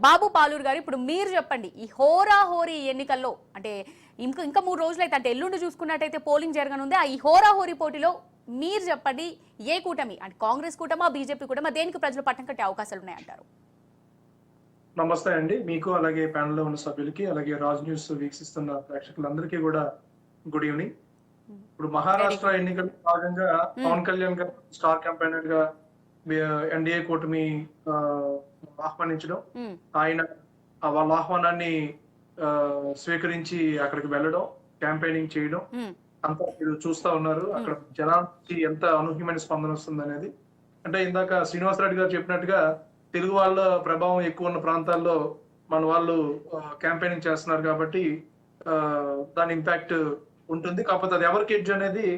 బాబు పాలూరు గారు, ఇప్పుడు మీరు చెప్పండి, ఈ హోరాహోరీ ఎన్నికల్లో అంటే ఇంకా 3 రోజులైతే, అంటే ఎల్లుండి చూసుకున్నట్టయితే పోలింగ్ జరగనుంది. ఈ హోరాహోరీ పోటీలో మీరు చెప్పండి, ఏ కూటమి, అంటే కాంగ్రెస్ కూటమా, బీజేపీ కూటమా, దేనికి ప్రజలు పట్టం కట్టే అవకాశాలు ఉన్నాయంటారు? నమస్తే అండి. మీకు అలాగే ప్యానెల్‌లో ఉన్న సభ్యులకి, అలాగే రాజ్ న్యూస్ వీక్షిస్తున్న ప్రేక్షకులందరికీ కూడా గుడ్ ఈవెనింగ్. ఇప్పుడు వెరీ మహారాష్ట్ర గుడ్. ఎన్నికల్లో భాగంగా పవన్ కళ్యాణ్ గారు స్టార్ క్యాంపెయినర్‌గా ఎన్డీఏ కూటమి ఆహ్వానించడం, ఆయన వాళ్ళ ఆహ్వానాన్ని స్వీకరించి అక్కడికి వెళ్ళడం, క్యాంపెయినింగ్ చేయడం అంతా మీరు చూస్తా ఉన్నారు. అక్కడ జనాల నుంచి ఎంత అనూహ్యమైన స్పందన వస్తుందనేది. అంటే ఇందాక శ్రీనివాసరెడ్డి గారు చెప్పినట్టుగా తెలుగు వాళ్ళ ప్రభావం ఎక్కువ ఉన్న ప్రాంతాల్లో మన వాళ్ళు క్యాంపెయినింగ్ చేస్తున్నారు కాబట్టి దాని ఇంపాక్ట్ ఉంటుంది. కాకపోతే అది ఎవరికి ఎడ్జ్ అనేది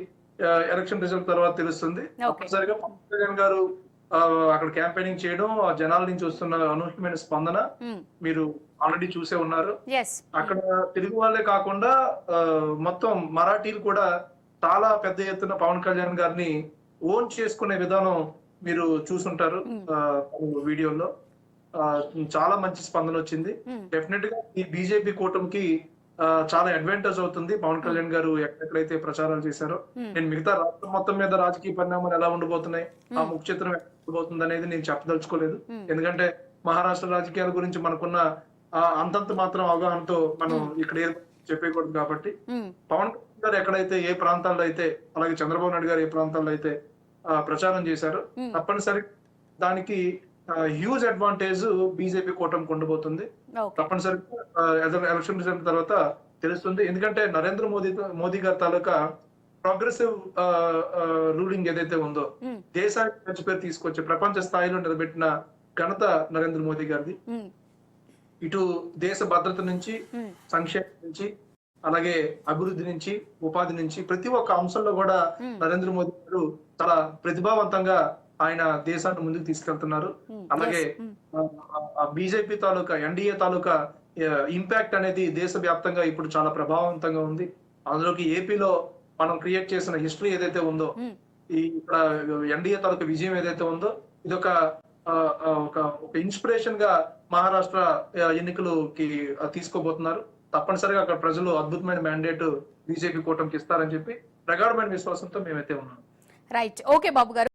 ఎలక్షన్ రిజల్ట్ తర్వాత తెలుస్తుంది. తప్పనిసరిగా పవన్ కళ్యాణ్ గారు అక్కడ క్యాంపెయినింగ్ చేయడం, ఆ జనాల నుంచి వస్తున్న అనూహ్యమైన స్పందన మీరు ఆల్రెడీ చూసే ఉన్నారు. అక్కడ తెలుగు వాళ్ళే కాకుండా మొత్తం మరాఠీలు కూడా చాలా పెద్ద ఎత్తున పవన్ కళ్యాణ్ గారిని ఓన్ చేసుకునే విధానం మీరు చూసుంటారు వీడియోలో. చాలా మంచి స్పందన వచ్చింది. డెఫినెట్ గా ఈ బీజేపీ కూటమికి చాలా అడ్వాంటేజ్ అవుతుంది. పవన్ కళ్యాణ్ గారు ఎక్కడెక్కడైతే ప్రచారాలు చేశారో, నేను మిగతా రాష్ట్రం మొత్తం మీద రాజకీయ పరిణామాలు ఎలా ఉండబోతున్నాయి, ఆ ముఖ చిత్రం ఎలా ఉండబోతుంది అనేది నేను చెప్పదలుచుకోలేదు. ఎందుకంటే మహారాష్ట్ర రాజకీయాల గురించి మనకున్న అంతంత మాత్రం అవగాహనతో మనం ఇక్కడ చెప్పకూడదు కాబట్టి, పవన్ కళ్యాణ్ గారు ఎక్కడైతే ఏ ప్రాంతాల్లో అయితే, అలాగే చంద్రబాబు నాయుడు గారు ఏ ప్రాంతాల్లో అయితే ప్రచారం చేశారో, తప్పనిసరిగా దానికి హ్యూజ్ అడ్వాంటేజ్ బీజేపీ కూటమికి ఉండబోతుంది. తప్పనిసరిగా ఎలక్షన్ రిజల్ట్ తర్వాత తెలుస్తుంది. ఎందుకంటే నరేంద్ర మోదీ గారి తాలూకా ప్రోగ్రెసివ్ రూలింగ్ ఏదైతే ఉందో, దేశానికి మంచి పేరు తీసుకొచ్చి ప్రపంచ స్థాయిలో నిలబెట్టిన ఘనత నరేంద్ర మోదీ గారిది. ఇటు దేశ భద్రత నుంచి, సంక్షేమం నుంచి, అలాగే అభివృద్ధి నుంచి, ఉపాధి నుంచి, ప్రతి ఒక్క అంశంలో కూడా నరేంద్ర మోదీ గారు చాలా ప్రతిభావంతంగా ఆయన దేశాన్ని ముందుకు తీసుకెళ్తున్నారు. అలాగే బీజేపీ తాలూకా, ఎన్డీఏ తాలూకా ఇంపాక్ట్ అనేది దేశవ్యాప్తంగా ఇప్పుడు చాలా ప్రభావవంతంగా ఉంది. అందులోకి ఏపీలో మనం క్రియేట్ చేసిన హిస్టరీ ఏదైతే ఉందో, ఈ ఇక్కడ ఎన్డీఏ తాలూకా విజయం ఏదైతే ఉందో, ఇదొక ఒక ఇన్స్పిరేషన్ గా మహారాష్ట్ర ఎన్నికలకి తీసుకోబోతున్నారు. తప్పనిసరిగా అక్కడ ప్రజలు అద్భుతమైన మ్యాండేట్ బీజేపీ కూటమికి ఇస్తారని చెప్పి ప్రగాఢమైన విశ్వాసంతో మేమైతే ఉన్నాం. రైట్. ఓకే బాబు గారు.